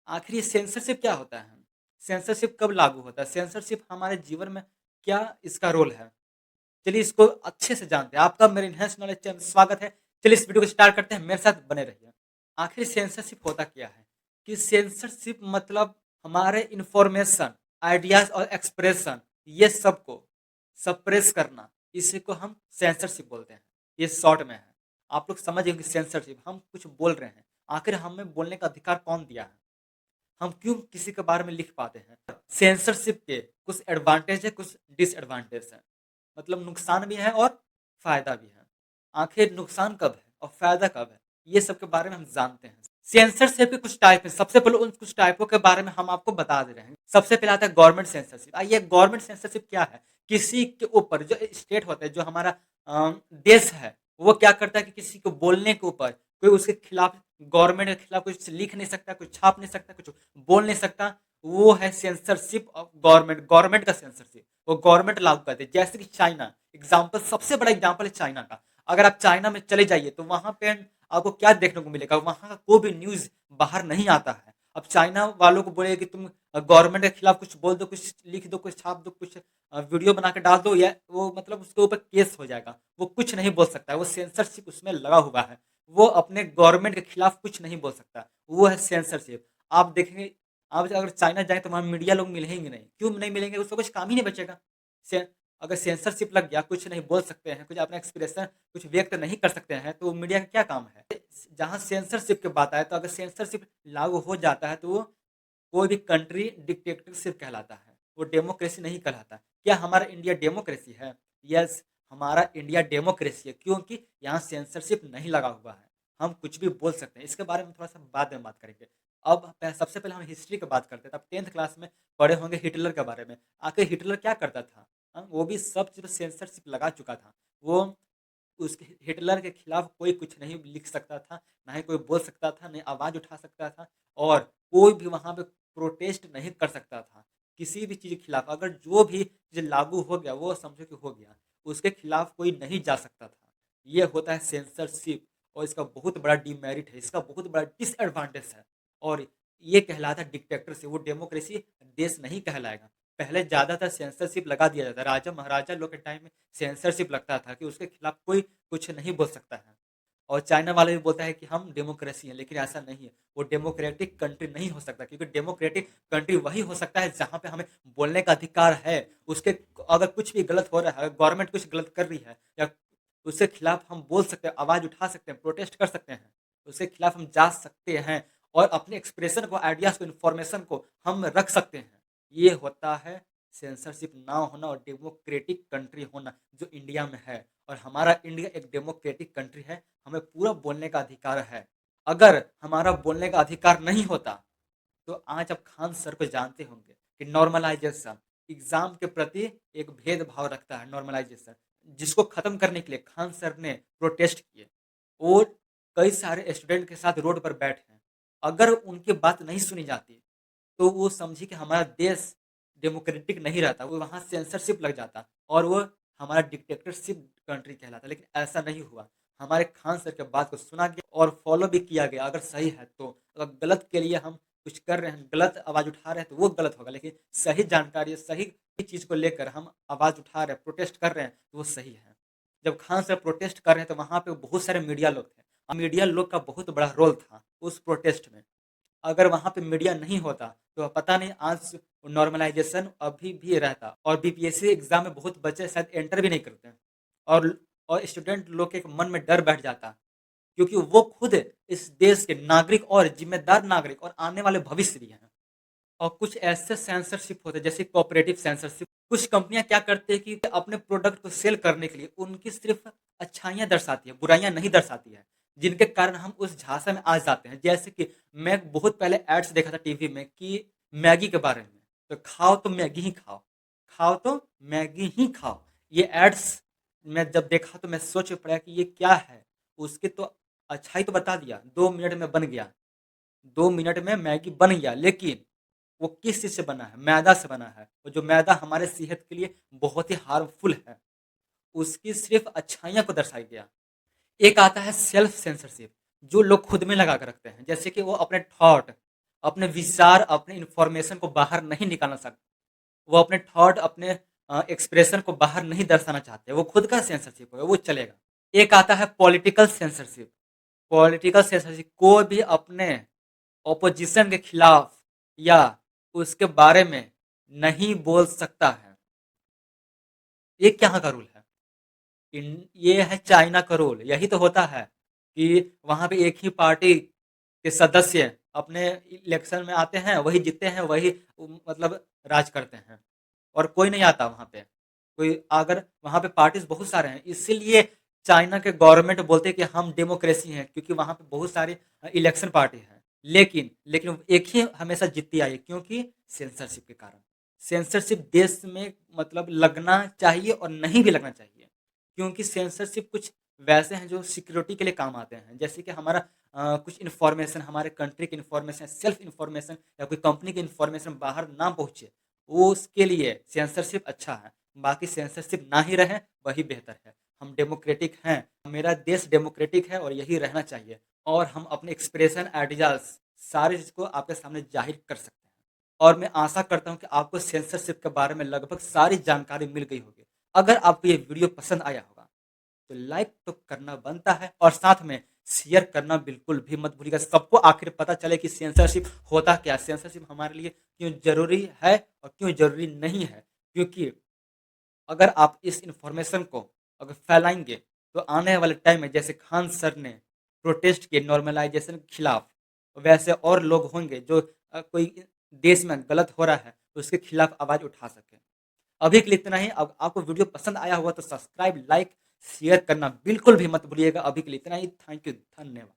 आखिर ये सेंसरशिप क्या होता है? सेंसरशिप कब लागू होता है? सेंसरशिप हमारे जीवन में क्या इसका रोल है? चलिए इसको अच्छे से जानते हैं। आपका मेरे एनहांस नॉलेज चैनल में स्वागत है। चलिए इस वीडियो को स्टार्ट करते हैं, मेरे साथ बने रहिए। आखिर सेंसरशिप होता क्या है? कि सेंसरशिप मतलब हमारे इन्फॉर्मेशन, आइडियाज़ और एक्सप्रेशन ये सबको सप्रेस करना, इसी को हम सेंसरशिप बोलते हैं। ये शॉर्ट में है। आप लोग समझ गए कि सेंसरशिप हम कुछ बोल रहे हैं, आखिर हमें बोलने का अधिकार कौन दिया है? हम क्यों किसी के बारे में लिख पाते हैं? सेंसरशिप के कुछ एडवांटेज है, कुछ डिसएडवांटेज है। मतलब नुकसान भी है और फ़ायदा भी है। आखिर नुकसान कब है और फ़ायदा कब है? ये सब के बारे में हम जानते हैं। सेंसरशिप के कुछ टाइप हैं। सबसे पहले उन कुछ टाइपों के बारे में हम आपको बता दे रहे हैं। सबसे पहले आता है गवर्नमेंट सेंसरशिप। आइए गवर्नमेंट सेंसरशिप क्या है? किसी के ऊपर जो स्टेट होता है, जो हमारा देश है, वो क्या करता है कि किसी को बोलने के ऊपर कोई उसके खिलाफ गवर्नमेंट के खिलाफ कुछ लिख नहीं सकता, कुछ छाप नहीं सकता, कुछ बोल नहीं सकता। वो है सेंसरशिप ऑफ गवर्नमेंट, गवर्नमेंट का सेंसरशिप। वो गवर्नमेंट लागू करती है। जैसे कि चाइना, एग्जाम्पल सबसे बड़ा एग्जाम्पल है चाइना का। अगर आप चाइना में चले जाइए तो वहां पे आपको क्या देखने को मिलेगा? वहां का कोई भी न्यूज बाहर नहीं आता है। अब चाइना वालों को बोले कि तुम गवर्नमेंट के खिलाफ कुछ बोल दो, कुछ लिख दो, कुछ छाप दो, कुछ वीडियो बना के डाल दो, या वो मतलब उसके ऊपर केस हो जाएगा। वो कुछ नहीं बोल सकता है। वो सेंसरशिप उसमें लगा हुआ है। वो अपने गवर्नमेंट के खिलाफ कुछ नहीं बोल सकता। वो है सेंसरशिप। आप देखेंगे, आप अगर चाइना जाए तो वहाँ मीडिया लोग मिलेंगे नहीं। क्यों नहीं मिलेंगे? उसका कुछ काम ही नहीं बचेगा। से अगर सेंसरशिप लग गया, कुछ नहीं बोल सकते हैं, कुछ अपना एक्सप्रेशन कुछ व्यक्त नहीं कर सकते हैं, तो मीडिया का क्या काम है? जहाँ सेंसरशिप की बात आए तो अगर सेंसरशिप लागू हो जाता है तो वो कोई भी कंट्री डिक्टेटरशिप कहलाता है। वो डेमोक्रेसी नहीं कहलाता। क्या हमारा इंडिया डेमोक्रेसी है? यस, हमारा इंडिया डेमोक्रेसी है, क्योंकि यहाँ सेंसरशिप नहीं लगा हुआ है। हम कुछ भी बोल सकते हैं। इसके बारे में थोड़ा सा बाद में बात करेंगे। अब सबसे पहले हम हिस्ट्री की बात करते हैं। तब 10th क्लास में पढ़े होंगे हिटलर के बारे में। आखिर हिटलर क्या करता था? वो भी सब चीज़ सेंसरशिप लगा चुका था। वो उस हिटलर के खिलाफ कोई कुछ नहीं लिख सकता था, ना ही कोई बोल सकता था, नहीं आवाज़ उठा सकता था, और कोई भी वहाँ पे प्रोटेस्ट नहीं कर सकता था। किसी भी चीज़ के खिलाफ अगर जो भी चीज़ लागू हो गया, वो समझो कि हो गया, उसके खिलाफ कोई नहीं जा सकता था। ये होता है सेंसरशिप, और इसका बहुत बड़ा डिमेरिट है, इसका बहुत बड़ा डिसएडवांटेज है, और ये कहलाता है डिक्टेटरशिप। वो डेमोक्रेसी देश नहीं कहलाएगा। पहले ज़्यादातर सेंसरशिप लगा दिया जाता है। राजा महाराजा लोग के टाइम में सेंसरशिप लगता था कि उसके खिलाफ कोई कुछ नहीं बोल सकता है। और चाइना वाले भी बोलता है कि हम डेमोक्रेसी हैं, लेकिन ऐसा नहीं है। वो डेमोक्रेटिक कंट्री नहीं हो सकता, क्योंकि डेमोक्रेटिक कंट्री वही हो सकता है जहाँ पे हमें बोलने का अधिकार है। उसके अगर कुछ भी गलत हो रहा है, गवर्नमेंट कुछ गलत कर रही है, या उसके खिलाफ हम बोल सकते हैं, आवाज़ उठा सकते हैं, प्रोटेस्ट कर सकते हैं, उसके खिलाफ हम जा सकते हैं, और अपने एक्सप्रेशन को, आइडियाज़ को, इन्फॉर्मेशन को हम रख सकते हैं। ये होता है सेंसरशिप ना होना और डेमोक्रेटिक कंट्री होना, जो इंडिया में है। और हमारा इंडिया एक डेमोक्रेटिक कंट्री है। हमें पूरा बोलने का अधिकार है। अगर हमारा बोलने का अधिकार नहीं होता तो आज आप खान सर को जानते होंगे कि नॉर्मलाइजेशन एग्जाम के प्रति एक भेदभाव रखता है। नॉर्मलाइजेशन जिसको खत्म करने के लिए खान सर ने प्रोटेस्ट किए, और कई सारे स्टूडेंट के साथ रोड पर बैठे हैं। अगर उनकी बात नहीं सुनी जाती तो वो समझिए कि हमारा देश डेमोक्रेटिक नहीं रहता, वो वहाँ सेंसरशिप लग जाता, और वो हमारा डिक्टेटरशिप कंट्री कहलाता। लेकिन ऐसा नहीं हुआ। हमारे खान सर के बात को सुना गया और फॉलो भी किया गया। अगर सही है तो, अगर गलत के लिए हम कुछ कर रहे हैं, गलत आवाज़ उठा रहे हैं, तो वो गलत होगा। लेकिन सही जानकारी, सही चीज़ को लेकर हम आवाज़ उठा रहे हैं, प्रोटेस्ट कर रहे हैं, तो वो सही है। जब खान सर प्रोटेस्ट कर रहे हैं तो वहाँ पे बहुत सारे मीडिया लोग थे। मीडिया लोग का बहुत बड़ा रोल था उस प्रोटेस्ट में। अगर वहाँ पे मीडिया नहीं होता तो पता नहीं आज नॉर्मलाइजेशन अभी भी रहता, और बीपीएससी एग्जाम में बहुत बच्चे शायद एंटर भी नहीं करते, और स्टूडेंट लोग के मन में डर बैठ जाता, क्योंकि वो खुद इस देश के नागरिक और जिम्मेदार नागरिक और आने वाले भविष्य भी हैं। और कुछ ऐसे सेंसरशिप होते हैं जैसे कोऑपरेटिव सेंसरशिप। कुछ कंपनियां क्या करती है कि अपने प्रोडक्ट को सेल करने के लिए उनकी सिर्फ अच्छाइयां दर्शाती है, बुराइयां नहीं दर्शाती है, जिनके कारण हम उस झांसा में आ जाते हैं। जैसे कि मैं बहुत पहले एड्स देखा था टीवी में कि मैगी के बारे में, तो खाओ तो मैगी ही खाओ, खाओ तो मैगी ही खाओ। ये एड्स मैं जब देखा तो मैं सोच पड़ा कि ये क्या है। उसकी तो अच्छाई तो बता दिया, 2 मिनट में बन गया, 2 मिनट में मैगी बन गया, लेकिन वो किस चीज़ से बना है? मैदा से बना है, और जो मैदा हमारे सेहत के लिए बहुत ही हार्मफुल है। उसकी सिर्फ़ अच्छाइयों को दर्शाया गया। एक आता है सेल्फ सेंसरशिप, जो लोग खुद में लगा के रखते हैं, जैसे कि वो अपने थॉट, अपने विचार, अपने इन्फॉर्मेशन को बाहर नहीं निकालना सकते। वो अपने थॉट, अपने एक्सप्रेशन को बाहर नहीं दर्शाना चाहते। वो खुद का सेंसरशिप है, वो चलेगा। एक आता है पॉलिटिकल सेंसरशिप। पॉलिटिकल सेंसरशिप कोई भी अपने ऑपोजिशन के खिलाफ या उसके बारे में नहीं बोल सकता है। ये क्या का रूल है? ये है चाइना का रूल। यही तो होता है कि वहाँ पे एक ही पार्टी के सदस्य अपने इलेक्शन में आते हैं, वही जीतते हैं, वही मतलब राज करते हैं और कोई नहीं आता वहाँ पे। कोई अगर वहाँ पे पार्टीज़ बहुत सारे हैं, इसीलिए चाइना के गवर्नमेंट बोलते हैं कि हम डेमोक्रेसी हैं, क्योंकि वहाँ पे बहुत सारी इलेक्शन पार्टी है। लेकिन एक ही हमेशा जीतती आई है, क्योंकि सेंसरशिप के कारण। सेंसरशिप देश में मतलब लगना चाहिए और नहीं भी लगना चाहिए, क्योंकि सेंसरशिप कुछ वैसे हैं जो सिक्योरिटी के लिए काम आते हैं। जैसे कि हमारा कुछ इन्फॉर्मेशन, हमारे कंट्री की इन्फॉर्मेशन, सेल्फ इन्फॉर्मेशन या कोई कंपनी की इन्फॉर्मेशन बाहर ना पहुँचे, वो उसके लिए सेंसरशिप अच्छा है। बाकी सेंसरशिप ना ही रहे, वही बेहतर है। हम डेमोक्रेटिक हैं, मेरा देश डेमोक्रेटिक है और यही रहना चाहिए, और हम अपने एक्सप्रेशन, आइडियाज़ सारी चीज़ को आपके सामने ज़ाहिर कर सकते हैं। और मैं आशा करता हूँ कि आपको सेंसरशिप के बारे में लगभग सारी जानकारी मिल गई होगी। अगर आपको ये वीडियो पसंद आया होगा, तो लाइक तो करना बनता है और साथ में शेयर करना बिल्कुल भी मत भूलिएगा। सबको आखिर पता चले कि सेंसरशिप होता क्या है, सेंसरशिप हमारे लिए क्यों ज़रूरी है और क्यों ज़रूरी नहीं है। क्योंकि अगर आप इस इन्फॉर्मेशन को अगर फैलाएँगे, तो आने वाले टाइम में जैसे खान सर ने प्रोटेस्ट किए नॉर्मलाइज़ेशन के खिलाफ, वैसे और लोग होंगे जो कोई देश में गलत हो रहा है, तो उसके खिलाफ आवाज़ उठा सकें। अभी के लिए इतना ही। अब आपको वीडियो पसंद आया होगा तो सब्सक्राइब, लाइक, शेयर करना बिल्कुल भी मत भूलिएगा। अभी के लिए इतना ही। थैंक यू, धन्यवाद।